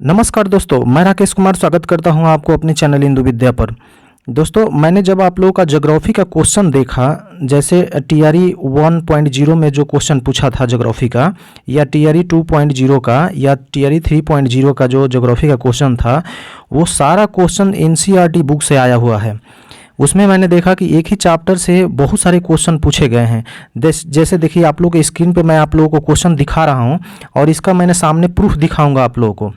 नमस्कार दोस्तों, मैं राकेश कुमार स्वागत करता हूं आपको अपने चैनल इंदु विद्या पर। दोस्तों, मैंने जब आप लोगों का ज्योग्राफी का क्वेश्चन देखा, जैसे टीआरई 1.0 में जो क्वेश्चन पूछा था ज्योग्राफी का, या टीआरई 2.0 का, या टीआरई 3.0 का जो ज्योग्राफी का क्वेश्चन था, वो सारा क्वेश्चन एनसीईआरटी बुक से आया हुआ है। उसमें मैंने देखा कि एक ही चैप्टर से बहुत सारे क्वेश्चन पूछे गए हैं। जैसे देखिए, आप लोगों के स्क्रीन पे मैं आप लोगों को क्वेश्चन दिखा रहा हूँ और इसका मैंने सामने प्रूफ दिखाऊंगा आप लोगों को।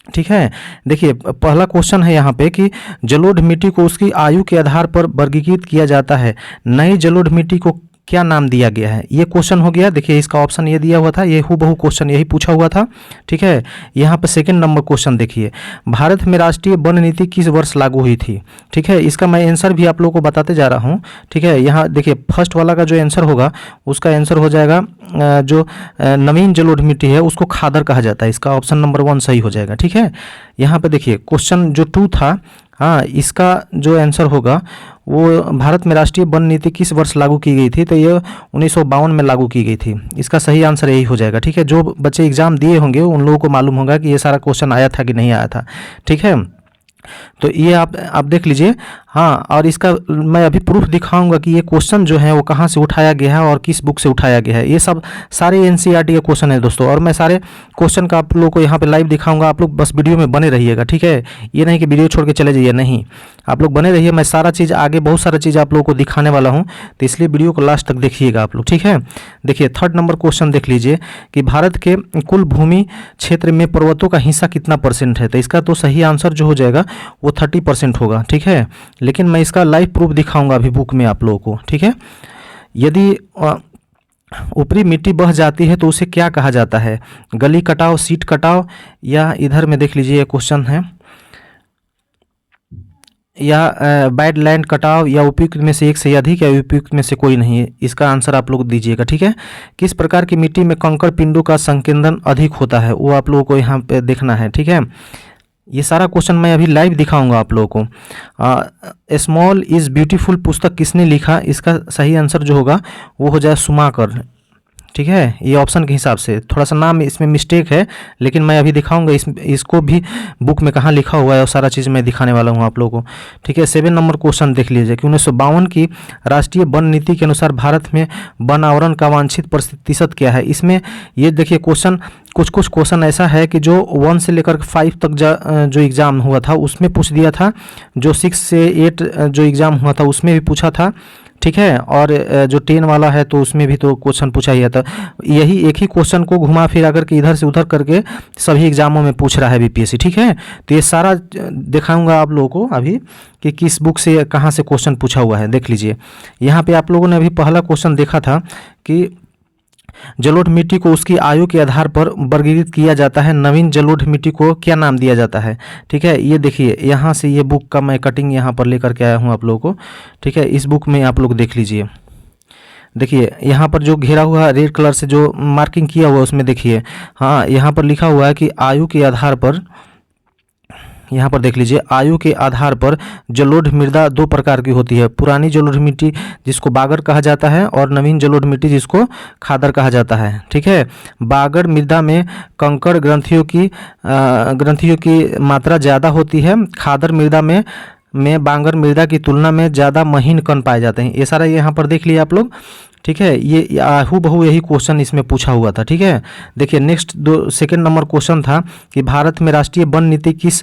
ठीक है, देखिए पहला क्वेश्चन है यहाँ पे कि जलोढ़ मिट्टी को उसकी आयु के आधार पर वर्गीकृत किया जाता है। नई जलोढ़ मिट्टी को क्या नाम दिया गया है? ये क्वेश्चन हो गया। देखिए इसका ऑप्शन ये दिया हुआ था, ये हूबहू क्वेश्चन यही पूछा हुआ था। ठीक है, यहाँ पे सेकंड नंबर क्वेश्चन देखिए, भारत में राष्ट्रीय वन नीति किस वर्ष लागू हुई थी? ठीक है, इसका मैं आंसर भी आप लोगों को बताते जा रहा हूँ। ठीक है, यहाँ देखिए फर्स्ट वाला का जो आंसर होगा उसका आंसर हो जाएगा जो नवीन जलोढ़ मिट्टी है उसको खादर कहा जाता है। इसका ऑप्शन नंबर 1 सही हो जाएगा। ठीक है, यहाँ पे देखिए क्वेश्चन जो 2 था, हाँ, इसका जो आंसर होगा वो भारत में राष्ट्रीय वन नीति किस वर्ष लागू की गई थी? तो ये 1952 में लागू की गई थी। इसका सही आंसर यही हो जाएगा। ठीक है, जो बच्चे एग्जाम दिए होंगे उन लोगों को मालूम होगा कि ये सारा क्वेश्चन आया था कि नहीं आया था। ठीक है, तो ये आप देख लीजिए। हाँ, और इसका मैं अभी प्रूफ दिखाऊंगा कि ये क्वेश्चन जो है वो कहाँ से उठाया गया है और किस बुक से उठाया गया है। ये सब सारे एनसीईआरटी के क्वेश्चन है दोस्तों, और मैं सारे क्वेश्चन का आप लोगों को यहाँ पे लाइव दिखाऊंगा। आप लोग बस वीडियो में बने रहिएगा। ठीक है, ये नहीं कि वीडियो छोड़ के चले जाइए, नहीं, आप लोग बने रहिए। मैं सारा चीज़ आगे बहुत सारा चीज़ आप लोगों को दिखाने वाला हूँ, तो इसलिए वीडियो को लास्ट तक देखिएगा आप लोग। ठीक है, देखिए थर्ड नंबर क्वेश्चन देख लीजिए कि भारत के कुल भूमि क्षेत्र में पर्वतों का हिस्सा कितना % है? तो इसका तो सही आंसर जो हो जाएगा वो 30% होगा। ठीक है, लेकिन मैं इसका लाइव प्रूफ दिखाऊंगा अभी बुक में आप लोगों को। ठीक है, यदि ऊपरी मिट्टी बह जाती है तो उसे क्या कहा जाता है? गली कटाव, सीट कटाव, या इधर में देख लीजिए क्वेश्चन है, या बैड लैंड कटाव, या उपयुक्त में से एक से अधिक, या उपयुक्त में से कोई नहीं। इसका आंसर आप लोग दीजिएगा। ठीक है, किस प्रकार की मिट्टी में कंकड़ पिंडों का संकेंद्रण अधिक होता है वो आप लोगों को यहाँ पे देखना है। ठीक है, ये सारा क्वेश्चन मैं अभी लाइव दिखाऊंगा आप लोगों को। स्मॉल इज़ ब्यूटीफुल पुस्तक किसने लिखा? इसका सही आंसर जो होगा वो हो जाए सुमाकर। ठीक है, ये ऑप्शन के हिसाब से थोड़ा सा नाम इसमें मिस्टेक है, लेकिन मैं अभी दिखाऊंगा इसको भी बुक में कहाँ लिखा हुआ है, और सारा चीज़ मैं दिखाने वाला हूँ आप लोगों को। ठीक है, 7 नंबर क्वेश्चन देख लीजिए कि 1952 की राष्ट्रीय वन नीति के अनुसार भारत में वन आवरण का वांछित प्रतिशत क्या है? इसमें ये देखिए क्वेश्चन, कुछ क्वेश्चन ऐसा है कि जो 1 से लेकर 5 तक जो एग्ज़ाम हुआ था उसमें पूछ दिया था, जो 6 से 8 जो एग्ज़ाम हुआ था उसमें भी पूछा था। ठीक है, और जो 10 वाला है तो उसमें भी तो क्वेश्चन पूछा ही था। यही एक ही क्वेश्चन को घुमा फिरा करके इधर से उधर करके सभी एग्जामों में पूछ रहा है बीपीएससी। ठीक है, तो ये सारा दिखाऊंगा आप लोगों को अभी कि किस बुक से कहाँ से क्वेश्चन पूछा हुआ है। देख लीजिए, यहाँ पे आप लोगों ने अभी पहला क्वेश्चन देखा था कि जलोढ़ मिट्टी को उसकी आयु के आधार पर वर्गीकृत किया जाता है। नवीन जलोढ़ मिट्टी को क्या नाम दिया जाता है? ठीक है, ये देखिए यहाँ से ये बुक का मैं कटिंग यहाँ पर लेकर के आया हूँ आप लोगों को। ठीक है, इस बुक में आप लोग देख लीजिए। देखिए यहाँ पर जो घेरा हुआ रेड कलर से जो मार्किंग किया हुआ उसमें देखिए, हाँ, यहाँ पर लिखा हुआ है कि आयु के आधार पर, यहाँ पर देख लीजिए, आयु के आधार पर जलोढ़ मृदा 2 प्रकार की होती है। पुरानी जलोढ़ मिट्टी जिसको बागर कहा जाता है, और नवीन जलोढ़ मिट्टी जिसको खादर कहा जाता है। ठीक है, बागर मृदा में कंकड़ ग्रंथियों की मात्रा ज़्यादा होती है। खादर मृदा में बांगर मृदा की तुलना में ज़्यादा महीन कण पाए जाते हैं। ये सारा यहाँ पर देख लिए आप लोग। ठीक है, ये हूबहू यही क्वेश्चन इसमें पूछा हुआ था। ठीक है, देखिए नेक्स्ट सेकंड नंबर क्वेश्चन था कि भारत में राष्ट्रीय वन नीति किस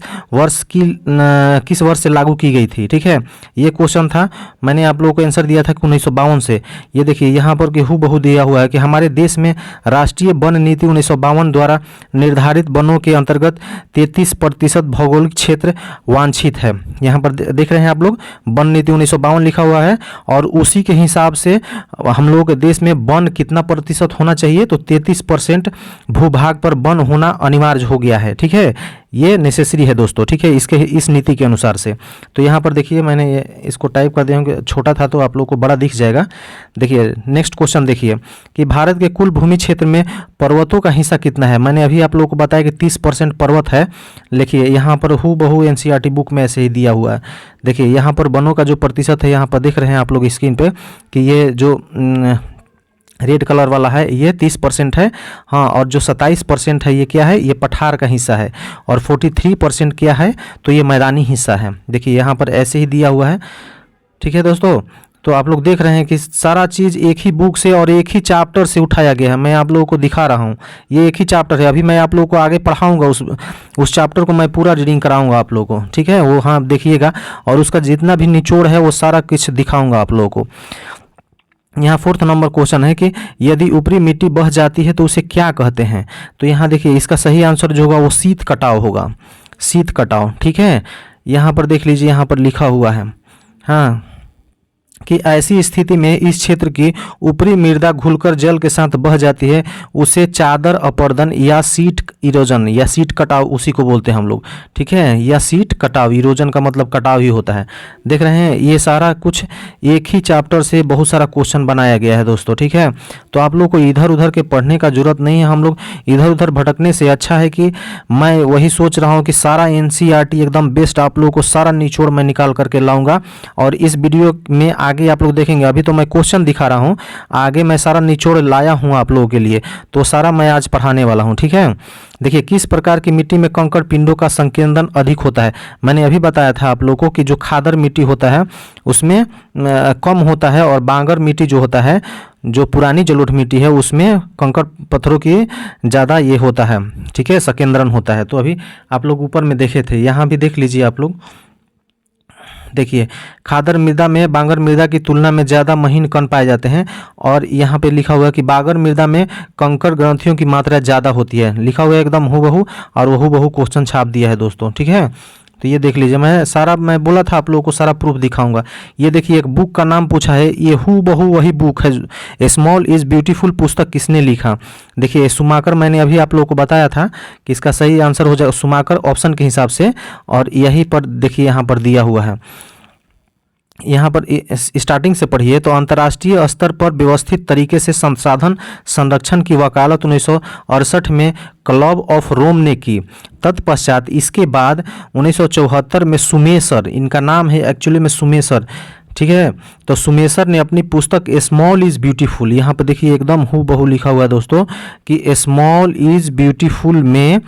वर्ष से लागू की गई थी? ठीक है, ये क्वेश्चन था, मैंने आप लोगों को आंसर दिया था कि 1952 से। ये देखिए यहाँ पर कि हूबहू दिया हुआ है कि हमारे देश में राष्ट्रीय वन नीति 1952 द्वारा निर्धारित वनों के अंतर्गत 33% भौगोलिक क्षेत्र वांछित है। यहाँ पर देख रहे हैं आप लोग, वन नीति 1952 लिखा हुआ है, और उसी के हिसाब से हम लोगों के देश में वन कितना प्रतिशत होना चाहिए? तो 33% भूभाग पर वन होना अनिवार्य हो गया है। ठीक है, ये नेसेसरी है दोस्तों। ठीक है, इस नीति के अनुसार से। तो यहाँ पर देखिए मैंने इसको टाइप कर दिया हूँ, छोटा था तो आप लोग को बड़ा दिख जाएगा। देखिए नेक्स्ट क्वेश्चन देखिए कि भारत के कुल भूमि क्षेत्र में पर्वतों का हिस्सा कितना है? मैंने अभी आप लोग को बताया कि 30% पर्वत है। देखिए यहाँ पर हूबहू एनसीईआरटी बुक में ऐसे ही दिया हुआ है। देखिए यहाँ पर वनों का जो प्रतिशत है यहाँ पर देख रहे हैं आप लोग स्क्रीन पे कि ये जो रेड कलर वाला है ये 30% है। हाँ, और जो 27% है ये क्या है, ये पठार का हिस्सा है। और 43% क्या है, तो ये मैदानी हिस्सा है। देखिए यहाँ पर ऐसे ही दिया हुआ है। ठीक है दोस्तों, तो आप लोग देख रहे हैं कि सारा चीज़ एक ही बुक से और एक ही चैप्टर से उठाया गया है। मैं आप लोगों को दिखा रहा हूँ, ये एक ही चैप्टर है। अभी मैं आप लोगों को आगे पढ़ाऊँगा, उस चैप्टर को मैं पूरा रीडिंग कराऊँगा आप लोगों को। ठीक है, वो हाँ देखिएगा, और उसका जितना भी निचोड़ है वो सारा कुछ दिखाऊँगा आप लोगों को। यहाँ 4th नंबर क्वेश्चन है कि यदि ऊपरी मिट्टी बह जाती है तो उसे क्या कहते हैं। तो यहाँ देखिए इसका सही आंसर जो होगा वो शीत कटाव होगा, शीत कटाव। ठीक है, यहाँ पर देख लीजिए, यहाँ पर लिखा हुआ है हाँ कि ऐसी स्थिति में इस क्षेत्र की ऊपरी मृदा घुलकर जल के साथ बह जाती है, उसे चादर अपर्दन या सीट इरोजन या सीट कटाव उसी को बोलते हैं हम लोग। ठीक है, या सीट कटाव, इरोजन का मतलब कटाव ही होता है। देख रहे हैं ये सारा कुछ एक ही चैप्टर से बहुत सारा क्वेश्चन बनाया गया है दोस्तों। ठीक है, तो आप लोग को इधर उधर के पढ़ने का जरूरत नहीं है। हम लोग इधर उधर भटकने से अच्छा है कि मैं वही सोच रहा हूँ कि सारा NCERT एकदम बेस्ट आप लोगों को सारा निचोड़ मैं निकाल करके लाऊंगा। और इस वीडियो में आगे आप लोग देखेंगे, अभी तो मैं क्वेश्चन दिखा रहा हूँ, आगे मैं सारा निचोड़ लाया हूँ आप लोगों के लिए, तो सारा मैं आज पढ़ाने वाला हूँ। ठीक है, देखिए किस प्रकार की मिट्टी में कंकड़ पिंडों का संकेंद्रण अधिक होता है। मैंने अभी बताया था आप लोगों को कि जो खादर मिट्टी होता है उसमें कम होता है, और बांगर मिट्टी जो होता है, जो पुरानी जलोढ़ मिट्टी है, उसमें कंकड़ पत्थरों की ज़्यादा ये होता है। ठीक है, संकेंद्रण होता है। तो अभी आप लोग ऊपर में देखे थे, यहाँ भी देख लीजिए आप लोग। देखिए खादर मृदा में बांगर मृदा की तुलना में ज़्यादा महीन कण पाए जाते हैं। और यहाँ पे लिखा हुआ है कि बांगर मृदा में कंकड़ ग्रंथियों की मात्रा ज़्यादा होती है। लिखा हुआ है एकदम हूबहू, और वो हूबहू क्वेश्चन छाप दिया है दोस्तों। ठीक है, तो ये देख लीजिए, मैं बोला था आप लोगों को सारा प्रूफ दिखाऊंगा। ये देखिए एक बुक का नाम पूछा है, ये हूबहू वही बुक है, स्मॉल इज़ ब्यूटीफुल पुस्तक किसने लिखा। देखिए सुमाकर, मैंने अभी आप लोगों को बताया था कि इसका सही आंसर हो जाए सुमाकर ऑप्शन के हिसाब से। और यहीं पर देखिए यहाँ पर दिया हुआ है, यहाँ पर स्टार्टिंग से पढ़िए। तो अंतर्राष्ट्रीय स्तर पर व्यवस्थित तरीके से संसाधन संरक्षण की वकालत 1968 में क्लब ऑफ रोम ने की। तत्पश्चात इसके बाद 1974 में सुमेसर, इनका नाम है एक्चुअली में सुमेसर। ठीक है, तो सुमेसर ने अपनी पुस्तक स्मॉल इज़ ब्यूटीफुल, यहाँ पर देखिए एकदम हूबहू लिखा हुआ है दोस्तों कि स्मॉल इज़ ब्यूटीफुल में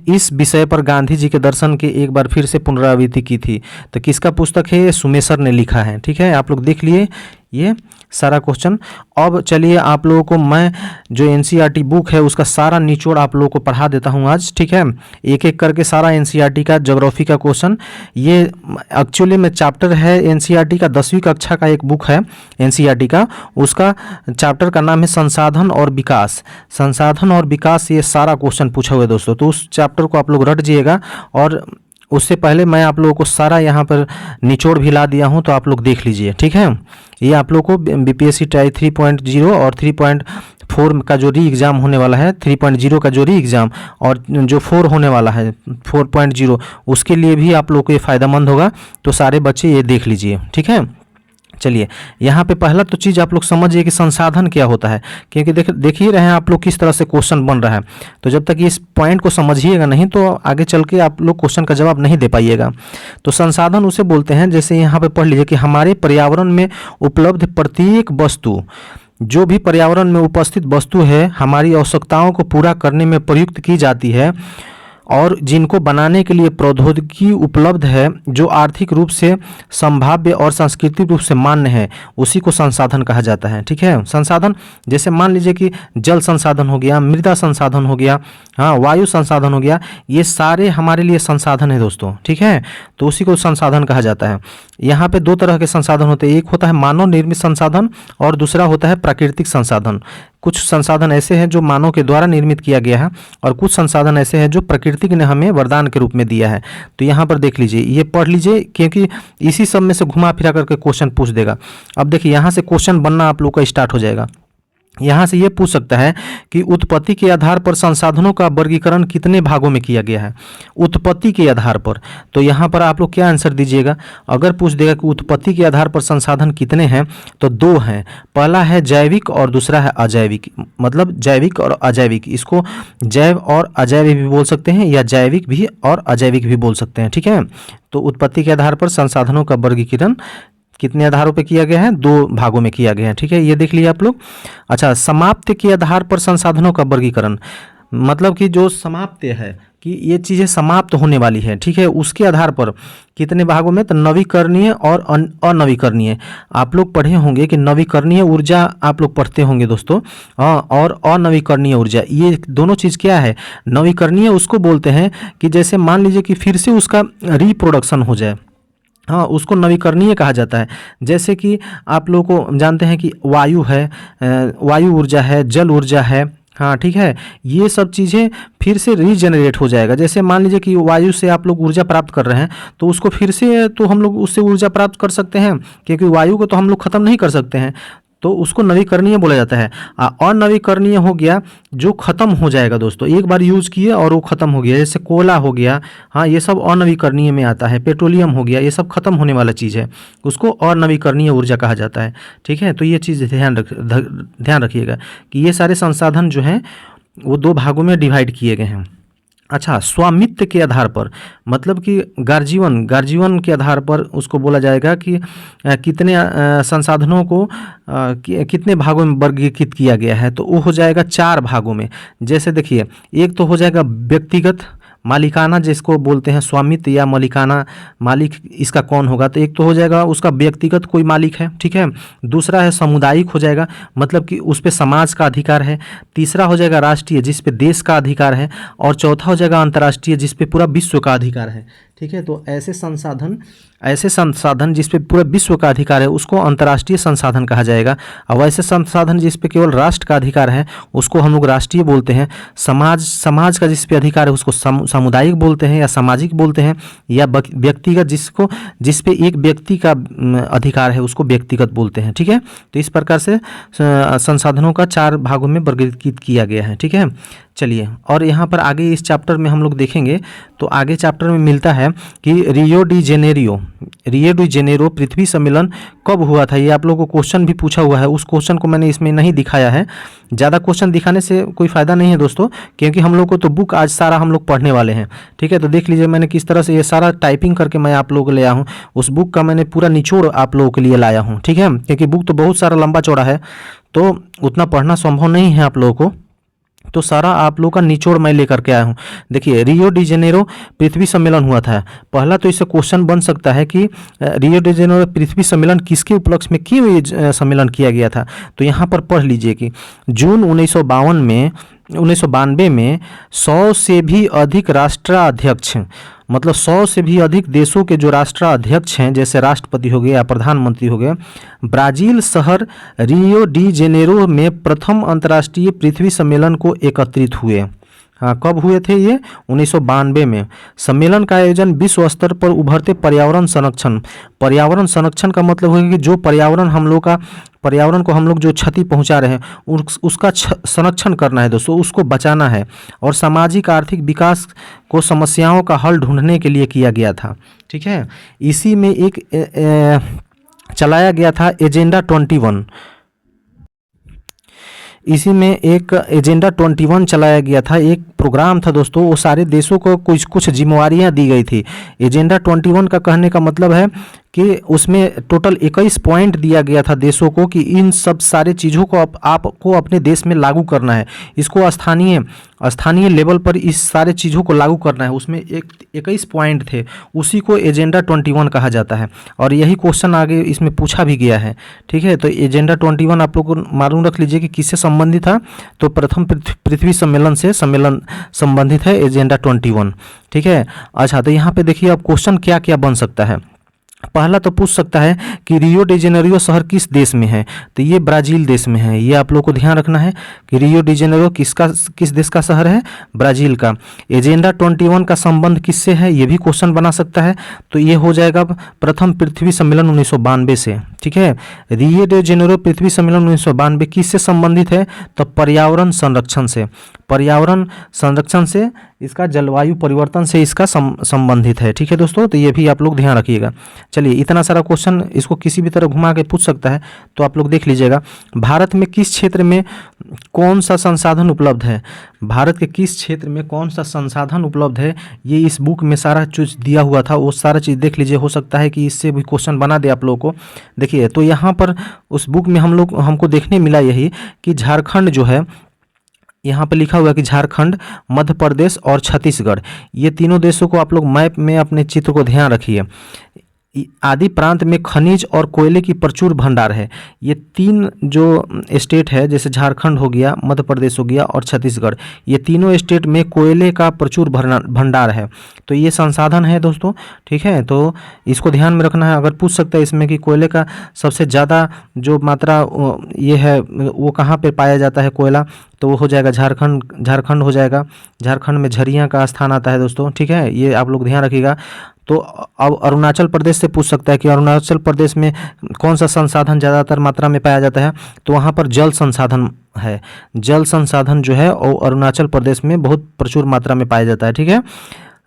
इस विषय पर गांधी जी के दर्शन के एक बार फिर से पुनरावृत्ति की थी। तो किसका पुस्तक है, ये सुमेसर ने लिखा है। ठीक है, आप लोग देख लिए ये सारा क्वेश्चन। अब चलिए आप लोगों को मैं जो NCERT बुक है उसका सारा निचोड़ आप लोगों को पढ़ा देता हूँ आज। ठीक है, एक एक करके सारा NCERT का ज्योग्राफी का क्वेश्चन, ये एक्चुअली में चैप्टर है NCERT का 10वीं कक्षा का एक बुक है NCERT का, उसका चैप्टर का नाम है संसाधन और विकास। संसाधन और विकास, ये सारा क्वेश्चन पूछा हुआ है दोस्तों। तो उस चैप्टर को आप लोग रट जाइएगा। और उससे पहले मैं आप लोगों को सारा यहाँ पर निचोड़ भी ला दिया हूँ, तो आप लोग देख लीजिए। ठीक है, ये आप लोग को BPSC टाई 3.0 और 3.4 का जो री एग्ज़ाम होने वाला है, 3.0 का जो री एग्ज़ाम और जो 4 होने वाला है 4.0, उसके लिए भी आप लोग को ये फ़ायदेमंद होगा। तो सारे बच्चे ये देख लीजिए। ठीक है, चलिए यहाँ पे पहला तो चीज़ आप लोग समझिए कि संसाधन क्या होता है, क्योंकि देख ही रहे हैं आप लोग किस तरह से क्वेश्चन बन रहा है। तो जब तक इस पॉइंट को समझिएगा नहीं तो आगे चल के आप लोग क्वेश्चन का जवाब नहीं दे पाइएगा। तो संसाधन उसे बोलते हैं, जैसे यहाँ पे पढ़ लीजिए कि हमारे पर्यावरण में उपलब्ध प्रत्येक वस्तु, जो भी पर्यावरण में उपस्थित वस्तु है, हमारी आवश्यकताओं को पूरा करने में प्रयुक्त की जाती है, और जिनको बनाने के लिए प्रौद्योगिकी उपलब्ध है, जो आर्थिक रूप से संभाव्य और सांस्कृतिक रूप से मान्य है, उसी को संसाधन कहा जाता है। ठीक है, संसाधन जैसे मान लीजिए कि जल संसाधन हो गया, मृदा संसाधन हो गया, हाँ वायु संसाधन हो गया, ये सारे हमारे लिए संसाधन है दोस्तों। ठीक है, तो उसी को संसाधन कहा जाता है। यहाँ पे दो तरह के संसाधन होते हैं, एक होता है मानव निर्मित संसाधन और दूसरा होता है प्राकृतिक संसाधन। कुछ संसाधन ऐसे हैं जो मानव के द्वारा निर्मित किया गया है, और कुछ संसाधन ऐसे हैं जो प्रकृति ने हमें वरदान के रूप में दिया है। तो यहाँ पर देख लीजिए, ये पढ़ लीजिए, क्योंकि इसी सब में से घुमा फिरा करके क्वेश्चन पूछ देगा। अब देखिए यहाँ से क्वेश्चन बनना आप लोग का स्टार्ट हो जाएगा। यहाँ से ये पूछ सकता है कि उत्पत्ति के आधार पर संसाधनों का वर्गीकरण कितने भागों में किया गया है। उत्पत्ति के आधार पर, तो यहाँ पर आप लोग क्या आंसर दीजिएगा। अगर पूछ देगा कि उत्पत्ति के आधार पर संसाधन कितने हैं, तो 2 हैं। पहला है जैविक और दूसरा है अजैविक, मतलब जैविक और अजैविक। इसको जैव और अजैविक भी बोल सकते हैं, या जैविक भी और अजैविक भी बोल सकते हैं। ठीक है, तो उत्पत्ति के आधार पर संसाधनों का वर्गीकरण कितने आधारों पे किया गया है, 2 भागों में किया गया है, ठीक है, ये देख लिए आप लोग। अच्छा, समाप्ति के आधार पर संसाधनों का वर्गीकरण, मतलब कि जो समाप्त है कि ये चीज़ें समाप्त होने वाली है, ठीक है, उसके आधार पर कितने भागों में, तो नवीकरणीय और अनवीकरणीय। आप लोग पढ़े होंगे कि नवीकरणीय ऊर्जा आप लोग पढ़ते होंगे दोस्तों, और अनवीकरणीय ऊर्जा, ये दोनों चीज़ क्या है। नवीकरणीय उसको बोलते हैं कि जैसे मान लीजिए कि फिर से उसका रिप्रोडक्शन हो जाए, हाँ, उसको नवीकरणीय कहा जाता है। जैसे कि आप लोग को जानते हैं कि वायु है, वायु ऊर्जा है, जल ऊर्जा है, हाँ ठीक है, ये सब चीज़ें फिर से रीजनरेट हो जाएगा। जैसे मान लीजिए कि वायु से आप लोग ऊर्जा प्राप्त कर रहे हैं, तो उसको फिर से तो हम लोग उससे ऊर्जा प्राप्त कर सकते हैं, क्योंकि वायु को तो हम लोग ख़त्म नहीं कर सकते हैं, तो उसको नवीकरणीय बोला जाता है। अनवीकरणीय हो गया जो ख़त्म हो जाएगा दोस्तों, एक बार यूज़ किए और वो ख़त्म हो गया, जैसे कोयला हो गया, हाँ ये सब अनवीकरणीय में आता है। पेट्रोलियम हो गया, ये सब ख़त्म होने वाला चीज़ है, उसको अनवीकरणीय ऊर्जा कहा जाता है, ठीक है। तो ये चीज़ ध्यान रखिएगा कि ये सारे संसाधन जो हैं वो 2 भागों में डिवाइड किए गए हैं। अच्छा, स्वामित्व के आधार पर, मतलब कि गार्जियन के आधार पर उसको बोला जाएगा कि कितने संसाधनों को कितने भागों में वर्गीकृत किया गया है, तो वो हो जाएगा 4 भागों में। जैसे देखिए, एक तो हो जाएगा व्यक्तिगत मालिकाना, जिसको बोलते हैं स्वामित्व या मालिकाना, मालिक इसका कौन होगा, तो एक तो हो जाएगा उसका व्यक्तिगत कोई मालिक है, ठीक है। दूसरा है सामुदायिक हो जाएगा, मतलब कि उस पर समाज का अधिकार है। तीसरा हो जाएगा राष्ट्रीय, जिस पे देश का अधिकार है। और चौथा हो जाएगा अंतर्राष्ट्रीय, जिस पे पूरा विश्व का अधिकार है, ठीक है। तो ऐसे संसाधन जिस पे पूरे विश्व का अधिकार है उसको अंतर्राष्ट्रीय संसाधन कहा जाएगा। और ऐसे संसाधन जिस पे केवल राष्ट्र का अधिकार है उसको हम लोग राष्ट्रीय बोलते हैं। समाज का जिस पे अधिकार है उसको सामुदायिक बोलते हैं या सामाजिक बोलते हैं। या व्यक्तिगत, जिस पे एक व्यक्ति का अधिकार है उसको व्यक्तिगत बोलते हैं, ठीक है। तो इस प्रकार से संसाधनों का 4 भागों में वर्गीकृत किया गया है, ठीक है। चलिए, और यहाँ पर आगे इस चैप्टर में हम लोग देखेंगे, तो आगे चैप्टर में मिलता है कि रियो डी जेनेरो पृथ्वी सम्मेलन कब हुआ था। ये आप लोगों को क्वेश्चन भी पूछा हुआ है, उस क्वेश्चन को मैंने इसमें नहीं दिखाया है। ज़्यादा क्वेश्चन दिखाने से कोई फ़ायदा नहीं है दोस्तों, क्योंकि हम लोग को तो बुक आज सारा हम लोग पढ़ने वाले हैं, ठीक है। तो देख लीजिए मैंने किस तरह से ये सारा टाइपिंग करके मैं आप लोगों को ले आया हूँ। उस बुक का मैंने पूरा निचोड़ आप लोगों के लिए लाया हूँ, ठीक है, क्योंकि बुक तो बहुत सारा लंबा चौड़ा है, तो उतना पढ़ना संभव नहीं है आप लोगों को, तो सारा आप लोग का निचोड़ मैं लेकर के आया हूँ। देखिए, रियो डी जेनेरो पृथ्वी सम्मेलन हुआ था। पहला तो इससे क्वेश्चन बन सकता है कि रियो डी जेनेरो पृथ्वी सम्मेलन किसके उपलक्ष्य में क्यों ये सम्मेलन किया गया था। तो यहाँ पर पढ़ लीजिए कि जून 1992 में 100 से भी अधिक राष्ट्राध्यक्ष, मतलब 100 से भी अधिक देशों के जो राष्ट्राध्यक्ष हैं, जैसे राष्ट्रपति हो गए या प्रधानमंत्री हो गए, ब्राज़ील शहर रियो डी जेनेरो में प्रथम अंतर्राष्ट्रीय पृथ्वी सम्मेलन को एकत्रित हुए। हाँ, कब हुए थे ये? 1992 में। सम्मेलन का आयोजन विश्व स्तर पर उभरते पर्यावरण संरक्षण का मतलब है कि जो पर्यावरण को हम लोग जो क्षति पहुंचा रहे हैं उसका संरक्षण करना है दोस्तों, उसको बचाना है। और सामाजिक आर्थिक विकास को समस्याओं का हल ढूंढने के लिए किया गया था, ठीक है। इसी में एक चलाया गया था एजेंडा 21, इसी में एक एजेंडा 21 चलाया गया था, एक प्रोग्राम था दोस्तों। वो सारे देशों को कुछ जिम्मेवारियां दी गई थी। एजेंडा 21 का कहने का मतलब है कि उसमें टोटल 21 पॉइंट दिया गया था देशों को कि इन सब सारे चीज़ों को आपको अपने देश में लागू करना है, इसको स्थानीय लेवल पर इस सारे चीज़ों को लागू करना है। उसमें 21 पॉइंट थे, उसी को एजेंडा 21 कहा जाता है। और यही क्वेश्चन आगे इसमें पूछा भी गया है, ठीक है। तो एजेंडा 21 आप लोग को मालूम रख लीजिए कि किससे संबंधित था, तो प्रथम पृथ्वी सम्मेलन से संबंधित है एजेंडा 21, ठीक है। अच्छा, तो यहाँ पे देखिए अब क्वेश्चन क्या क्या बन सकता है। पहला तो पूछ सकता है कि रियो डी जेनेरो शहर किस देश में है, तो ये ब्राज़ील देश में है। ये आप लोग को ध्यान रखना है कि रियो डी जेनेरो किस देश का शहर है, ब्राज़ील का। एजेंडा 21 का संबंध किससे है, ये भी क्वेश्चन बना सकता है। तो ये हो जाएगा प्रथम पृथ्वी सम्मेलन 1992 से, ठीक है। रियो डी जेनेरो पृथ्वी सम्मेलन 1992 किससे संबंधित है, तो पर्यावरण संरक्षण से इसका जलवायु परिवर्तन से इसका संबंधित है। ठीक है दोस्तों, तो ये भी आप लोग ध्यान रखिएगा। चलिए, इतना सारा क्वेश्चन इसको किसी भी तरह घुमा के पूछ सकता है, तो आप लोग देख लीजिएगा। भारत में किस क्षेत्र में कौन सा संसाधन उपलब्ध है, भारत के किस क्षेत्र में कौन सा संसाधन उपलब्ध है, ये इस बुक में सारा चीज़ दिया हुआ था, वो सारा चीज़ देख लीजिए। हो सकता है कि इससे भी क्वेश्चन बना दे आप लोगों को। देखिए, तो यहाँ पर उस बुक में हमको देखने मिला यही कि झारखंड जो है, यहाँ पे लिखा हुआ है कि झारखंड, मध्य प्रदेश और छत्तीसगढ़, ये तीनों देशों को आप लोग मैप में अपने चित्र को ध्यान रखिए। आदि प्रांत में खनिज और कोयले की प्रचुर भंडार है। ये तीन जो स्टेट है, जैसे झारखंड हो गया, मध्य प्रदेश हो गया और छत्तीसगढ़, ये तीनों स्टेट में कोयले का प्रचुर भंडार है। तो ये संसाधन है दोस्तों। ठीक है, तो इसको ध्यान में रखना है। अगर पूछ सकता है इसमें कि कोयले का सबसे ज़्यादा जो मात्रा ये है वो कहाँ पे पाया जाता है कोयला, तो वो हो जाएगा झारखंड हो जाएगा। झारखंड में झरिया का स्थान आता है दोस्तों। ठीक है, ये आप लोग ध्यान रखिएगा। तो अब अरुणाचल प्रदेश से पूछ सकता है कि अरुणाचल प्रदेश में कौन सा संसाधन ज़्यादातर मात्रा में पाया जाता है, तो वहाँ पर जल संसाधन है। जल संसाधन जो है वो अरुणाचल प्रदेश में बहुत प्रचुर मात्रा में पाया जाता है। ठीक है,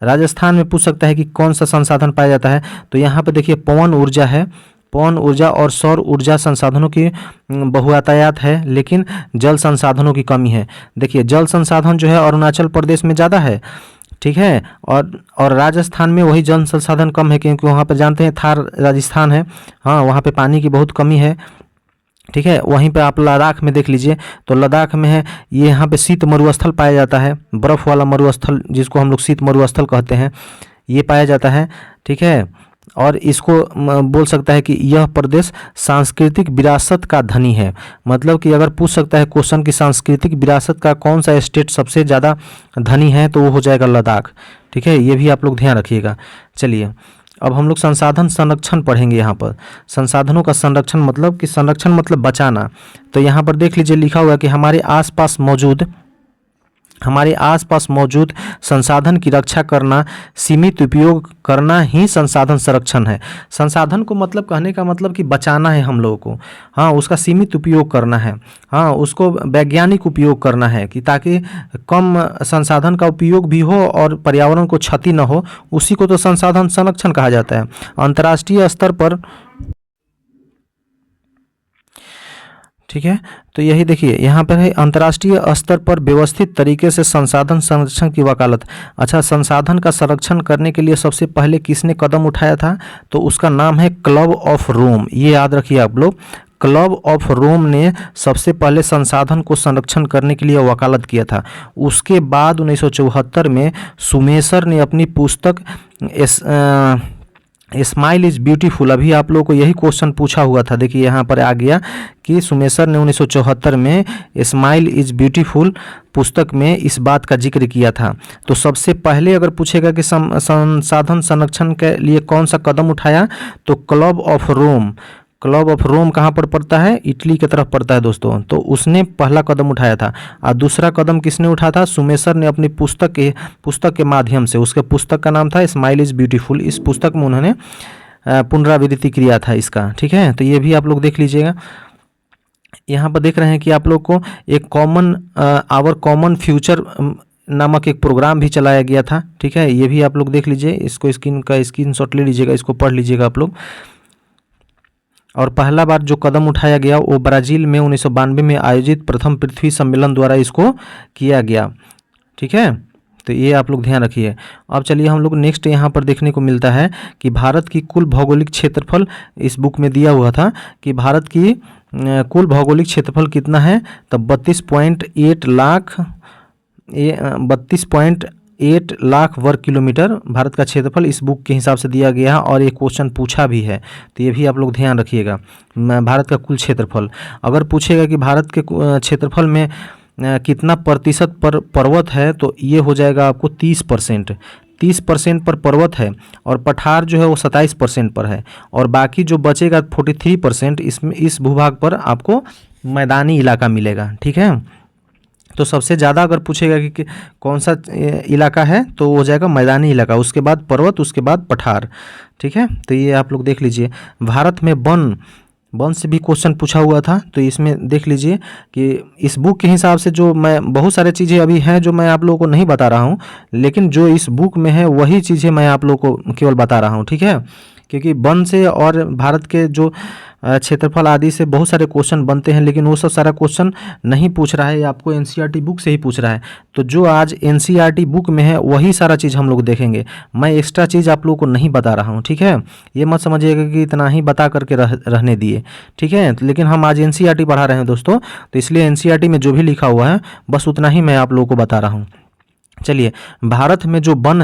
राजस्थान में पूछ सकता है कि कौन सा संसाधन पाया जाता है, तो यहाँ पर देखिए पवन ऊर्जा है। पवन ऊर्जा और सौर ऊर्जा संसाधनों की बहुतायात है, लेकिन जल संसाधनों की कमी है। देखिए, जल संसाधन जो है अरुणाचल प्रदेश में ज़्यादा है। ठीक है, और राजस्थान में वही जल संसाधन कम है, क्योंकि वहाँ पर जानते हैं थार राजस्थान है। हाँ, वहाँ पे पानी की बहुत कमी है। ठीक है, वहीं पे आप लद्दाख में देख लीजिए, तो लद्दाख में है ये, यहाँ पे शीत मरुस्थल पाया जाता है, बर्फ़ वाला मरुस्थल जिसको हम लोग शीत मरुस्थल कहते हैं, ये पाया जाता है। ठीक है, और इसको बोल सकता है कि यह प्रदेश सांस्कृतिक विरासत का धनी है। मतलब कि अगर पूछ सकता है क्वेश्चन की सांस्कृतिक विरासत का कौन सा स्टेट सबसे ज़्यादा धनी है, तो वो हो जाएगा लद्दाख। ठीक है, ये भी आप लोग ध्यान रखिएगा। चलिए, अब हम लोग संसाधन संरक्षण पढ़ेंगे। यहाँ पर संसाधनों का संरक्षण मतलब कि संरक्षण मतलब बचाना। तो यहाँ पर देख लीजिए, लिखा हुआ है कि हमारे आसपास मौजूद संसाधन की रक्षा करना, सीमित उपयोग करना ही संसाधन संरक्षण है। संसाधन को मतलब कहने का मतलब कि बचाना है हम लोगों को। हाँ, उसका सीमित उपयोग करना है। हाँ, उसको वैज्ञानिक उपयोग करना है कि ताकि कम संसाधन का उपयोग भी हो और पर्यावरण को क्षति न हो, उसी को तो संसाधन संरक्षण कहा जाता है। अंतर्राष्ट्रीय स्तर पर, ठीक है, तो यही देखिए यहाँ पर है, अंतर्राष्ट्रीय स्तर पर व्यवस्थित तरीके से संसाधन संरक्षण की वकालत। अच्छा, संसाधन का संरक्षण करने के लिए सबसे पहले किसने कदम उठाया था, तो उसका नाम है क्लब ऑफ रोम। ये याद रखिए आप लोग, क्लब ऑफ रोम ने सबसे पहले संसाधन को संरक्षण करने के लिए वकालत किया था। उसके बाद 1974 में सुमेसर ने अपनी पुस्तक स्माइल इज़ ब्यूटीफुल, अभी आप लोगों को यही क्वेश्चन पूछा हुआ था। देखिए यहाँ पर आ गया कि सुमेसर ने 1974 में स्माइल इज़ ब्यूटीफुल पुस्तक में इस बात का जिक्र किया था। तो सबसे पहले अगर पूछेगा कि संसाधन संरक्षण के लिए कौन सा कदम उठाया, तो क्लब ऑफ रोम कहाँ पर पड़ता है, इटली की तरफ पड़ता है दोस्तों। तो उसने पहला कदम उठाया था। और दूसरा कदम किसने उठाया था, सुमेसर ने अपनी पुस्तक के माध्यम से। उसके पुस्तक का नाम था स्माइल इज़ ब्यूटीफुल। इस पुस्तक में उन्होंने पुनरावृत्ति किया था इसका। ठीक है, तो ये भी आप लोग देख लीजिएगा। यहाँ पर देख रहे हैं कि आप लोग को एक आवर कॉमन फ्यूचर नामक एक प्रोग्राम भी चलाया गया था। ठीक है, ये भी आप लोग देख लीजिए, इसको स्क्रीनशॉट ले लीजिएगा, इसको पढ़ लीजिएगा आप लोग। और पहला बार जो कदम उठाया गया वो ब्राज़ील में 1992 में आयोजित प्रथम पृथ्वी सम्मेलन द्वारा इसको किया गया। ठीक है, तो ये आप लोग ध्यान रखिए। अब चलिए हम लोग नेक्स्ट यहाँ पर देखने को मिलता है कि भारत की कुल भौगोलिक क्षेत्रफल, इस बुक में दिया हुआ था कि भारत की कुल भौगोलिक क्षेत्रफल कितना है, तो 32.8 लाख वर्ग किलोमीटर भारत का क्षेत्रफल इस बुक के हिसाब से दिया गया है। और ये क्वेश्चन पूछा भी है, तो ये भी आप लोग ध्यान रखिएगा। भारत का कुल क्षेत्रफल अगर पूछेगा कि भारत के क्षेत्रफल में कितना प्रतिशत पर पर्वत है, तो ये हो जाएगा आपको 30%। 30% पर पर्वत है और पठार जो है वो 27% पर है, और बाकी जो बचेगा 43% इसमें इस भूभाग पर आपको मैदानी इलाका मिलेगा। ठीक है, तो सबसे ज़्यादा अगर पूछेगा कि कौन सा इलाका है, तो वो हो जाएगा मैदानी इलाका, उसके बाद पर्वत, उसके बाद पठार। ठीक है, तो ये आप लोग देख लीजिए। भारत में वन वन से भी क्वेश्चन पूछा हुआ था। तो इसमें देख लीजिए कि इस बुक के हिसाब से जो मैं बहुत सारे चीज़ें अभी हैं जो मैं आप लोगों को नहीं बता रहा हूँ, लेकिन जो इस बुक में है वही चीज़ें मैं आप लोगों को केवल बता रहा हूँ, ठीक है। क्योंकि वन से और भारत के जो क्षेत्रफल आदि से बहुत सारे क्वेश्चन बनते हैं, लेकिन वो सब सारा क्वेश्चन नहीं पूछ रहा है, ये आपको एनसीईआरटी बुक से ही पूछ रहा है। तो जो आज एनसीईआरटी बुक में है वही सारा चीज़ हम लोग देखेंगे, मैं एक्स्ट्रा चीज़ आप लोगों को नहीं बता रहा हूँ, ठीक है। ये मत समझिएगा कि इतना ही बता करके रहने दिए, ठीक है। लेकिन हम आज एनसीईआरटी पढ़ा रहे हैं दोस्तों, तो इसलिए एनसीईआरटी में जो भी लिखा हुआ है बस उतना ही मैं आप लोगों को बता रहा हूँ। चलिए, भारत में जो वन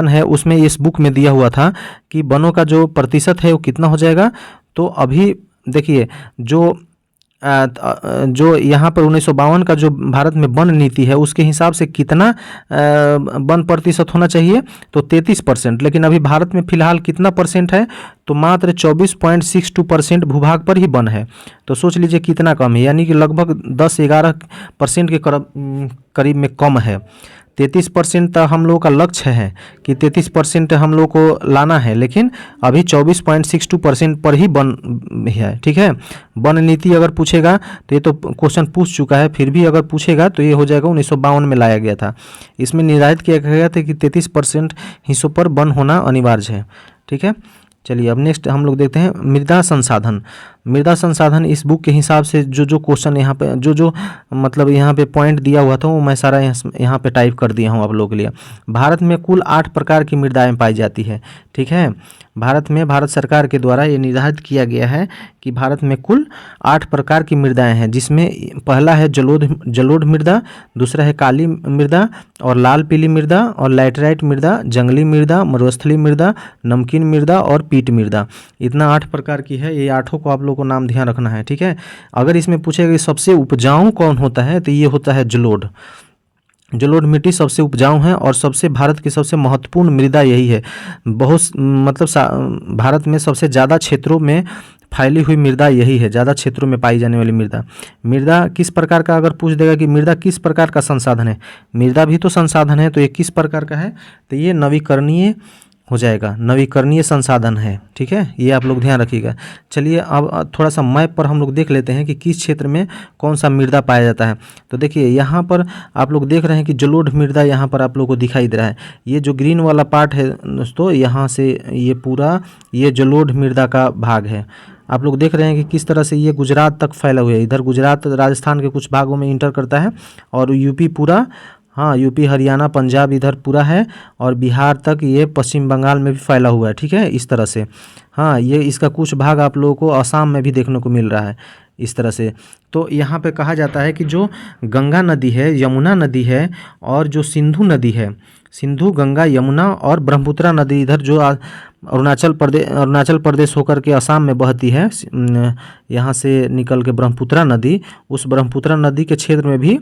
है उसमें इस बुक में दिया हुआ था कि वनों का जो प्रतिशत है वो कितना हो जाएगा। तो अभी देखिए जो यहाँ पर 1952 का जो भारत में वन नीति है उसके हिसाब से कितना वन प्रतिशत होना चाहिए, तो 33%। लेकिन अभी भारत में फिलहाल कितना परसेंट है, तो मात्र 24.62% भूभाग पर ही वन है। तो सोच लीजिए कितना कम है, यानी कि लगभग 10-11% के करीब में कम है। 33% तक हम लोगों का लक्ष्य है कि 33% हम लोग को लाना है, लेकिन अभी 24.62% पर ही वन है, ठीक है। वन नीति अगर पूछेगा तो ये तो क्वेश्चन पूछ चुका है, फिर भी अगर पूछेगा तो ये हो जाएगा 1952 में लाया गया था। इसमें निर्धारित किया गया था कि 33% हिस्सों पर वन होना अनिवार्य है, ठीक है। चलिए, अब नेक्स्ट हम लोग देखते हैं मृदा संसाधन। मृदा संसाधन इस बुक के हिसाब से जो क्वेश्चन यहाँ पे जो मतलब यहाँ पे पॉइंट दिया हुआ था वो मैं सारा यहाँ पे टाइप कर दिया हूँ आप लोगों के लिए। भारत में कुल 8 प्रकार की मृदाएं पाई जाती है, ठीक है। भारत में भारत सरकार के द्वारा ये निर्धारित किया गया है कि भारत में कुल 8 प्रकार की मृदाएं हैं, जिसमें पहला है जलोढ़ मृदा, दूसरा है काली मृदा और लाल पीली मृदा और लैटेराइट मृदा, जंगली मृदा, मरुस्थलीय मृदा, नमकीन मृदा और पीट मृदा। इतना 8 प्रकार की है। ये 8 को आप लोगों को नाम ध्यान रखना है, ठीक है। अगर इसमें पूछेगा कि सबसे उपजाऊ कौन होता है, तो ये होता है जलोढ़ मिट्टी सबसे उपजाऊ है और सबसे भारत की सबसे महत्वपूर्ण मृदा यही है। बहुत मतलब भारत में सबसे ज़्यादा क्षेत्रों में फैली हुई मृदा यही है, ज़्यादा क्षेत्रों में पाई जाने वाली मृदा किस प्रकार का अगर पूछ देगा कि मृदा किस प्रकार का संसाधन है, मृदा भी तो संसाधन है, तो ये किस प्रकार का है, तो ये नवीकरणीय हो जाएगा, नवीकरणीय संसाधन है, ठीक है। ये आप लोग ध्यान रखिएगा। चलिए, अब थोड़ा सा मैप पर हम लोग देख लेते हैं कि किस क्षेत्र में कौन सा मृदा पाया जाता है। तो देखिए, यहाँ पर आप लोग देख रहे हैं कि जलोढ़ मृदा यहाँ पर आप लोग को दिखाई दे रहा है। ये जो ग्रीन वाला पार्ट है दोस्तों, यहाँ से ये पूरा ये जलोढ़ मृदा का भाग है। आप लोग देख रहे हैं कि किस तरह से ये गुजरात तक फैला हुआ है। इधर गुजरात राजस्थान के कुछ भागों में इंटर करता है और यूपी पूरा, हाँ, यूपी हरियाणा पंजाब इधर पूरा है और बिहार तक ये पश्चिम बंगाल में भी फैला हुआ है, ठीक है, इस तरह से। हाँ, ये इसका कुछ भाग आप लोगों को असम में भी देखने को मिल रहा है इस तरह से। तो यहाँ पे कहा जाता है कि जो गंगा नदी है, यमुना नदी है और जो सिंधु नदी है, सिंधु, गंगा, यमुना और ब्रह्मपुत्रा नदी इधर जो अरुणाचल प्रदेश होकर के असम में बहती है, यहाँ से निकल के ब्रह्मपुत्रा नदी, उस ब्रह्मपुत्रा नदी के क्षेत्र में भी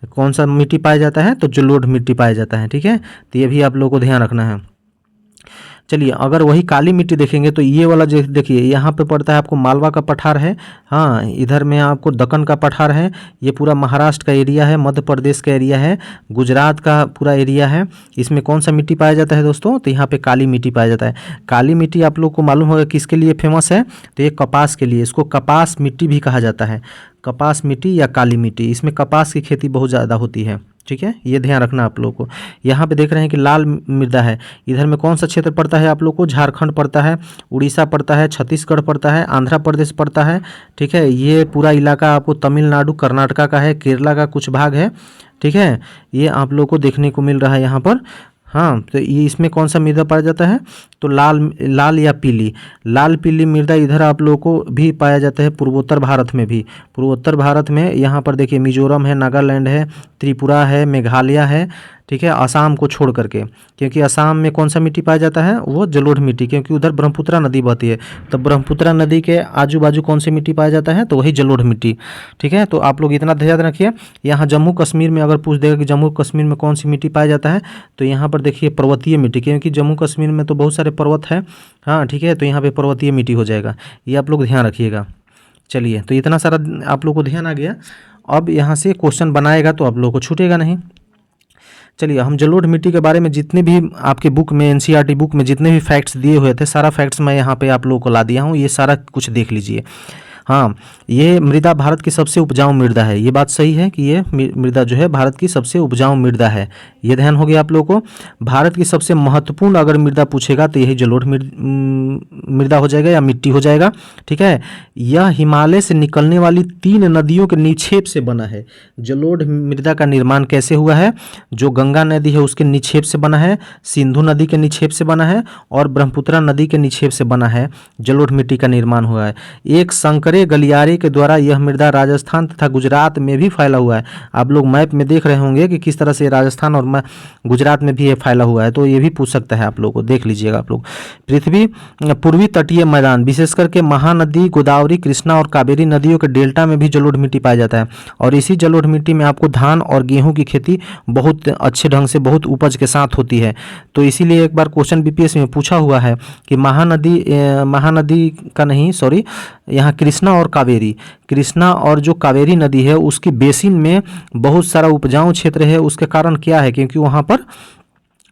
कौन सा मिट्टी पाया जाता है, तो जलोढ़ मिट्टी पाया जाता है, ठीक है। तो ये भी आप लोगों को ध्यान रखना है। चलिए, अगर वही काली मिट्टी देखेंगे तो ये वाला जो देखिए यहाँ पे पड़ता है आपको मालवा का पठार है, हाँ, इधर में आपको दक्कन का पठार है, ये पूरा महाराष्ट्र का एरिया है, मध्य प्रदेश का एरिया है, गुजरात का पूरा एरिया है। इसमें कौन सा मिट्टी पाया जाता है दोस्तों, तो यहाँ पे काली मिट्टी पाया जाता है। काली मिट्टी आप लोग को मालूम होगा किसके लिए फेमस है, तो ये कपास के लिए, इसको कपास मिट्टी भी कहा जाता है। कपास मिट्टी या काली मिट्टी, इसमें कपास की खेती बहुत ज़्यादा होती है, ठीक है। ये ध्यान रखना आप लोगों को। यहाँ पे देख रहे हैं कि लाल मृदा है, इधर में कौन सा क्षेत्र पड़ता है आप लोग को, झारखंड पड़ता है, उड़ीसा पड़ता है, छत्तीसगढ़ पड़ता है, आंध्र प्रदेश पड़ता है, ठीक है। ये पूरा इलाका आपको तमिलनाडु कर्नाटका का है, केरला का कुछ भाग है, ठीक है। ये आप लोग को देखने को मिल रहा है यहाँ पर। हाँ, तो ये इसमें कौन सा मृदा पाया जाता है, तो लाल या पीली, लाल पीली मृदा इधर आप लोगों को भी पाया जाता है, पूर्वोत्तर भारत में भी। पूर्वोत्तर भारत में यहाँ पर देखिए मिजोरम है, नागालैंड है, त्रिपुरा है, मेघालय है, ठीक है, असम को छोड़ करके। क्योंकि असम में कौन सा मिट्टी पाया जाता है, वो जलोढ़ मिट्टी, क्योंकि उधर ब्रह्मपुत्रा नदी बहती है, तो ब्रह्मपुत्रा नदी के आजू बाजू कौन सी मिट्टी पाया जाता है, तो वही जलोढ़ मिट्टी, ठीक है। तो आप लोग इतना ध्यान रखिए। यहाँ जम्मू कश्मीर में अगर पूछ देगा कि जम्मू कश्मीर में कौन सी मिट्टी पाया जाता है, तो यहाँ पर देखिए पर्वतीय मिट्टी, क्योंकि जम्मू कश्मीर में तो बहुत सारे पर्वत है, हाँ, ठीक है, तो यहाँ पर पर्वतीय मिट्टी हो जाएगा। ये आप लोग ध्यान रखिएगा। चलिए, तो इतना सारा आप लोग को ध्यान आ गया। अब यहाँ से क्वेश्चन बनाएगा तो आप लोग को छूटेगा नहीं। चलिए हम जलोढ़ मिट्टी के बारे में जितने भी आपके बुक में एनसीईआरटी बुक में जितने भी फैक्ट्स दिए हुए थे सारा फैक्ट्स मैं यहाँ पे आप लोगों को ला दिया हूँ, ये सारा कुछ देख लीजिए। हाँ, ये मृदा भारत की सबसे उपजाऊ मृदा है, ये बात सही है कि ये मृदा जो है भारत की सबसे उपजाऊ मृदा है, ये ध्यान हो गया आप लोगों को। भारत की सबसे महत्वपूर्ण अगर मृदा पूछेगा तो यही जलोढ़ मृदा हो जाएगा या मिट्टी हो जाएगा, ठीक है। यह हिमालय से निकलने वाली 3 नदियों के निक्षेप से बना है। जलोढ़ मृदा का निर्माण कैसे हुआ है? जो गंगा नदी है उसके निक्षेप से बना है, सिंधु नदी के निक्षेप से बना है और ब्रह्मपुत्रा नदी के निक्षेप से बना है, जलोढ़ मिट्टी का निर्माण हुआ है। एक संकरे गलियारे के द्वारा यह मृदा राजस्थान तथा गुजरात में भी फैला हुआ है। आप लोग मैप में देख रहे होंगे कि किस तरह से राजस्थान और गुजरात में भी ये फैला हुआ है, तो ये भी पूछ सकता है आप लोगों को, देख लीजिएगा आप लोग। पृथ्वी पूर्वी तटीय मैदान विशेष करके महानदी, गोदावरी, कृष्णा और कावेरी नदियों के डेल्टा में भी जलोढ़ मिट्टी पाया जाता है और इसी जलोढ़ मिट्टी में आपको धान और गेहूं की खेती बहुत अच्छे ढंग से बहुत उपज के साथ होती है। तो इसीलिए एक बार क्वेश्चन बीपीएससी में पूछा हुआ है कि महानदी का नहीं, सॉरी, यहाँ कृष्णा और कावेरी, कृष्णा और जो कावेरी नदी है उसकी बेसिन में बहुत सारा उपजाऊ क्षेत्र है। उसके कारण क्या है? क्योंकि वहाँ पर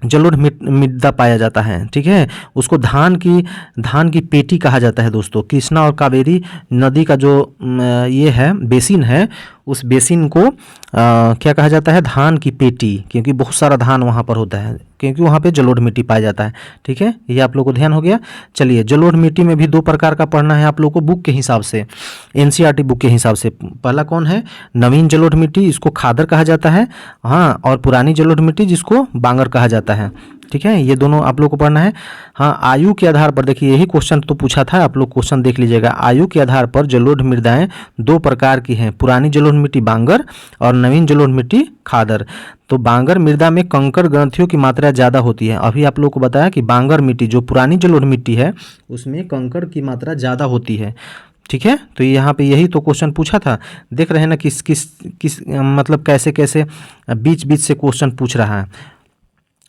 जलोढ़ मृदा पाया जाता है, ठीक है। उसको धान की पेटी कहा जाता है दोस्तों। कृष्णा और कावेरी नदी का जो ये है बेसिन है, उस बेसिन को क्या कहा जाता है? धान की पेटी, क्योंकि बहुत सारा धान वहाँ पर होता है, क्योंकि वहाँ पे जलोढ़ मिट्टी पाया जाता है, ठीक है। ये आप लोग को ध्यान हो गया। चलिए, जलोढ़ मिट्टी में भी 2 प्रकार का पढ़ना है आप लोग को बुक के हिसाब से, एनसीईआरटी बुक के हिसाब से। पहला कौन है? नवीन जलोढ़ मिट्टी, इसको खादर कहा जाता है, हाँ, और पुरानी जलोढ़ मिट्टी जिसको बांगर कहा जाता है, ठीक है। ये दोनों आप लोग को पढ़ना है। हाँ, आयु के आधार पर देखिए, यही क्वेश्चन तो पूछा था, आप लोग क्वेश्चन देख लीजिएगा। आयु के आधार पर जलोढ़ मृदाएं 2 प्रकार की हैं, पुरानी जलोढ़ मिट्टी बांगर और नवीन जलोढ़ मिट्टी खादर। तो बांगर मृदा में कंकड़ ग्रंथियों की मात्रा ज़्यादा होती है। अभी आप लोग को बताया कि बांगर मिट्टी जो पुरानी जलोढ़ मिट्टी है उसमें कंकड़ की मात्रा ज़्यादा होती है, ठीक है। तो यहाँ पे यही तो क्वेश्चन पूछा था, देख रहे हैं ना किस मतलब कैसे कैसे बीच बीच से क्वेश्चन पूछ रहा है।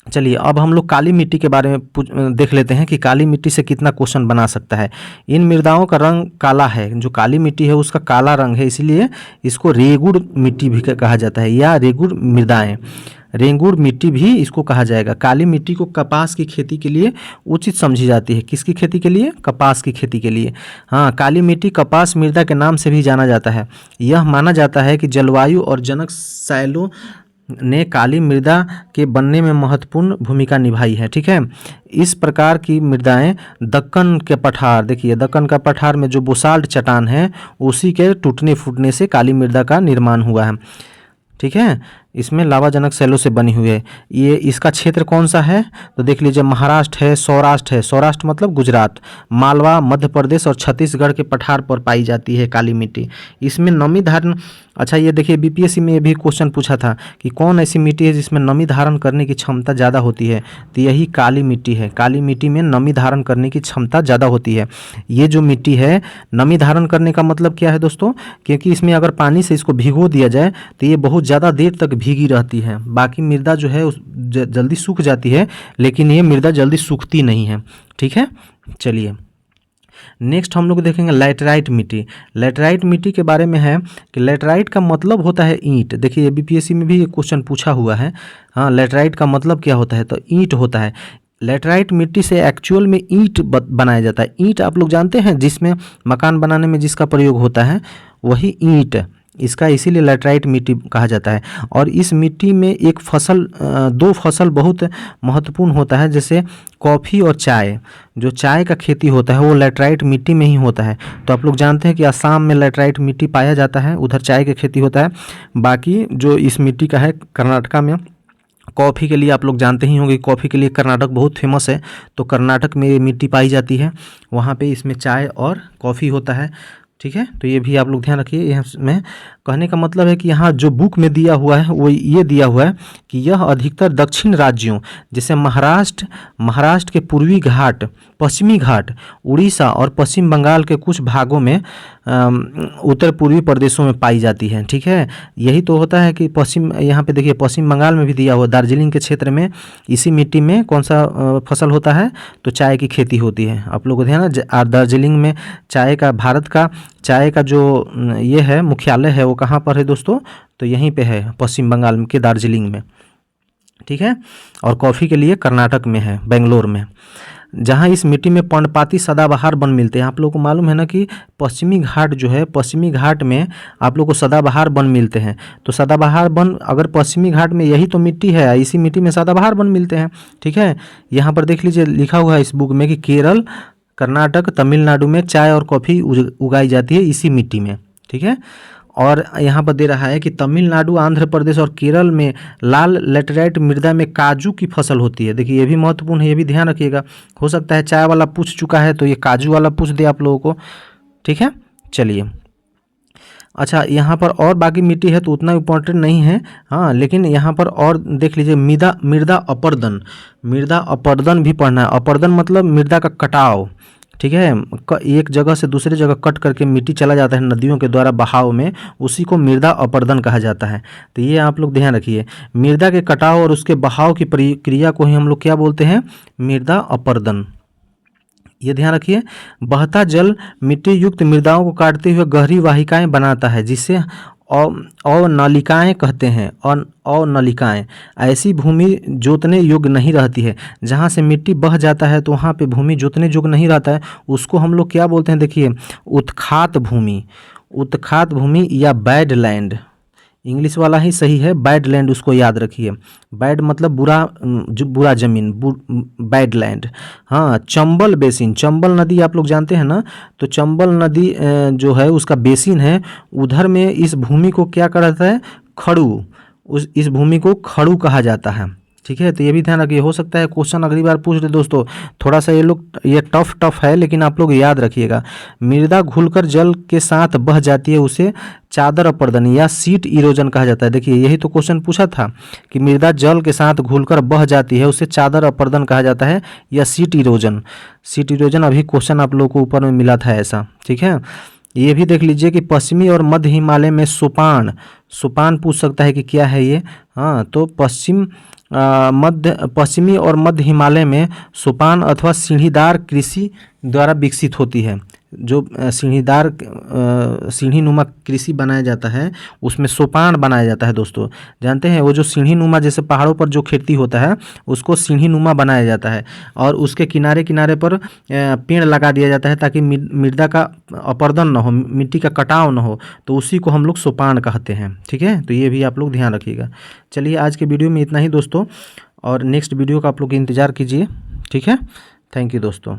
चलिए, अब हम लोग काली मिट्टी के बारे में देख लेते हैं कि काली मिट्टी से कितना क्वेश्चन बना सकता है। इन मृदाओं का रंग काला है, जो काली मिट्टी है उसका काला रंग है, इसलिए इसको रेगुड़ मिट्टी भी कहा जाता है या रेगुड़ मृदाएं, रेंगुड़ मिट्टी भी इसको कहा जाएगा। काली मिट्टी को कपास की खेती के लिए उचित समझी जाती है। किसकी खेती के लिए? कपास की खेती के लिए। हाँ, काली मिट्टी कपास मृदा के नाम से भी जाना जाता है। यह माना जाता है कि जलवायु और जनक शैलों ने काली मृदा के बनने में महत्वपूर्ण भूमिका निभाई है, ठीक है। इस प्रकार की मृदाएं दक्कन के पठार, देखिए दक्कन का पठार में जो बोसाल्ट चट्टान है उसी के टूटने फूटने से काली मृदा का निर्माण हुआ है, ठीक है। इसमें लावाजनक शैलों से बनी हुई है। ये इसका क्षेत्र कौन सा है? तो देख लीजिए, महाराष्ट्र है, सौराष्ट्र है, सौराष्ट्र मतलब गुजरात, मालवा, मध्य प्रदेश और छत्तीसगढ़ के पठार पर पाई जाती है काली मिट्टी। इसमें नमी धारण, अच्छा ये देखिए बीपीएससी में भी क्वेश्चन पूछा था कि कौन ऐसी मिट्टी है जिसमें नमी धारण करने की क्षमता ज़्यादा होती है, तो यही काली मिट्टी है। काली मिट्टी में नमी धारण करने की क्षमता ज़्यादा होती है। ये जो मिट्टी है, नमी धारण करने का मतलब क्या है दोस्तों? क्योंकि इसमें अगर पानी से इसको भिगो दिया जाए तो ये बहुत ज़्यादा देर तक भीगी रहती है। बाकी मृदा जो है जल्दी सूख जाती है, लेकिन ये मृदा जल्दी सूखती नहीं है, ठीक है। चलिए, नेक्स्ट हम लोग देखेंगे लैटेराइट मिट्टी। लैटेराइट मिट्टी के बारे में है कि लैटेराइट का मतलब होता है ईंट। देखिए बीपीएससी में भी ये क्वेश्चन पूछा हुआ है। हाँ, लैटेराइट का मतलब क्या होता है? तो ईंट होता है। लैटेराइट मिट्टी से एक्चुअल में ईंट बनाया जाता है। ईंट आप लोग जानते हैं, जिसमें मकान बनाने में जिसका प्रयोग होता है वही ईंट, इसका इसीलिए लैटेराइट मिट्टी कहा जाता है। और इस मिट्टी में एक फसल, 2 फसल बहुत महत्वपूर्ण होता है, जैसे कॉफ़ी और चाय। जो चाय का खेती होता है वो लैटेराइट मिट्टी में ही होता है। तो आप लोग जानते हैं कि असम में लैटेराइट मिट्टी पाया जाता है, उधर चाय की खेती होता है। बाकी जो इस मिट्टी का है कर्नाटका में, कॉफ़ी के लिए आप लोग जानते ही होंगे, कॉफ़ी के लिए कर्नाटक बहुत फेमस है, तो कर्नाटक में ये मिट्टी पाई जाती है, वहाँ पे इसमें चाय और कॉफ़ी होता है, ठीक है। तो ये भी आप लोग ध्यान रखिए। यहाँ में कहने का मतलब है कि यहाँ जो बुक में दिया हुआ है वो ये दिया हुआ है कि यह अधिकतर दक्षिण राज्यों जैसे महाराष्ट्र के पूर्वी घाट, पश्चिमी घाट, उड़ीसा और पश्चिम बंगाल के कुछ भागों में, उत्तर पूर्वी प्रदेशों में पाई जाती है, ठीक है। यही तो होता है कि यहाँ पे देखिए पश्चिम बंगाल में भी दिया हुआ, दार्जिलिंग के क्षेत्र में इसी मिट्टी में कौन सा फसल होता है? तो चाय की खेती होती है। आप लोगों को ध्यान है, दार्जिलिंग में चाय का, भारत का चाय का जो ये है मुख्यालय है वो कहाँ पर है दोस्तों? तो यहीं पे है, पश्चिम बंगाल के दार्जिलिंग में। ठीक है। और कॉफ़ी के लिए कर्नाटक में है, बेंगलोर में। जहाँ इस मिट्टी में पर्णपाती सदाबहार वन मिलते हैं। आप लोगों को मालूम है ना कि पश्चिमी घाट जो है, पश्चिमी घाट में आप लोगों को सदाबहार वन मिलते हैं। तो सदाबहार वन अगर पश्चिमी घाट में, यही तो मिट्टी है, इसी मिट्टी में सदाबहार वन मिलते हैं। ठीक है। यहाँ पर देख लीजिए लिखा हुआ है इस बुक में कि केरल, कर्नाटक, तमिलनाडु में चाय और कॉफ़ी उगाई जाती है इसी मिट्टी में। ठीक है। और यहाँ पर दे रहा है कि तमिलनाडु, आंध्र प्रदेश और केरल में लाल लेटराइट मृदा में काजू की फसल होती है। देखिए ये भी महत्वपूर्ण है, ये भी ध्यान रखिएगा। हो सकता है चाय वाला पूछ चुका है तो ये काजू वाला पूछ दे आप लोगों को। ठीक है। चलिए, अच्छा यहाँ पर और बाकी मिट्टी है तो उतना इम्पोर्टेंट नहीं है, हाँ, लेकिन यहाँ पर और देख लीजिए मृदा मृदा अपरदन। मृदा अपरदन भी पढ़ना है। अपरदन मतलब मृदा का कटाव। ठीक है। एक जगह से दूसरी जगह कट करके मिट्टी चला जाता है नदियों के द्वारा बहाव में, उसी को मृदा अपरदन कहा जाता है। तो ये आप लोग ध्यान रखिए, मृदा के कटाव और उसके बहाव की प्रक्रिया को ही हम लोग क्या बोलते हैं, मृदा अपरदन। ये ध्यान रखिए। बहता जल मिट्टी युक्त मृदाओं को काटते हुए गहरी वाहिकाएं बनाता है, जिसे अवनलिकाएं कहते हैं। अवनलिकाएं ऐसी भूमि जोतने योग्य नहीं रहती है। जहाँ से मिट्टी बह जाता है तो वहाँ पे भूमि जोतने योग्य नहीं रहता है, उसको हम लोग क्या बोलते हैं, देखिए, उत्खात भूमि। उत्खात भूमि या बैड लैंड, इंग्लिश वाला ही सही है, बैड लैंड, उसको याद रखिए। बैड मतलब बुरा, जो बुरा जमीन, बैड लैंड। हाँ, चंबल बेसिन, चंबल नदी आप लोग जानते हैं ना, तो चंबल नदी जो है उसका बेसिन है, उधर में इस भूमि को क्या कहा जाता है, खड़ू। इस भूमि को खड़ू कहा जाता है। ठीक है। तो ये भी ध्यान रखिए, हो सकता है क्वेश्चन अगली बार पूछ दे दोस्तों। थोड़ा सा ये टफ है, लेकिन आप लोग याद रखिएगा। मृदा घुलकर जल के साथ बह जाती है, उसे चादर अपरदन या सीट इरोजन कहा जाता है। देखिए यही तो क्वेश्चन पूछा था कि मृदा जल के साथ घुलकर बह जाती है, उसे चादर अपरदन कहा जाता है या सीट इरोजन। सीट इरोजन अभी क्वेश्चन आप लोगों को ऊपर में मिला था ऐसा। ठीक है। ये भी देख लीजिए कि पश्चिमी और मध्य हिमालय में सोपान, सोपान पूछ सकता है कि क्या है ये। हाँ, तो पश्चिमी और मध्य हिमालय में सोपान अथवा सीढ़ीदार कृषि द्वारा विकसित होती है। जो सीढ़ीदार सीढ़ी नुमा कृषि बनाया जाता है, उसमें सोपान बनाया जाता है दोस्तों। जानते हैं वो जो सीढ़ी नुमा, जैसे पहाड़ों पर जो खेती होता है उसको सीढ़ी नुमा बनाया जाता है, और उसके किनारे किनारे पर पेड़ लगा दिया जाता है ताकि मृदा का अपरदन न हो, मिट्टी का कटाव न हो, तो उसी को हम लोग सोपान कहते हैं। ठीक है। तो ये भी आप लोग ध्यान रखिएगा। चलिए आज के वीडियो में इतना ही दोस्तों, और नेक्स्ट वीडियो का आप लोग इंतज़ार कीजिए। ठीक है। थैंक यू दोस्तों।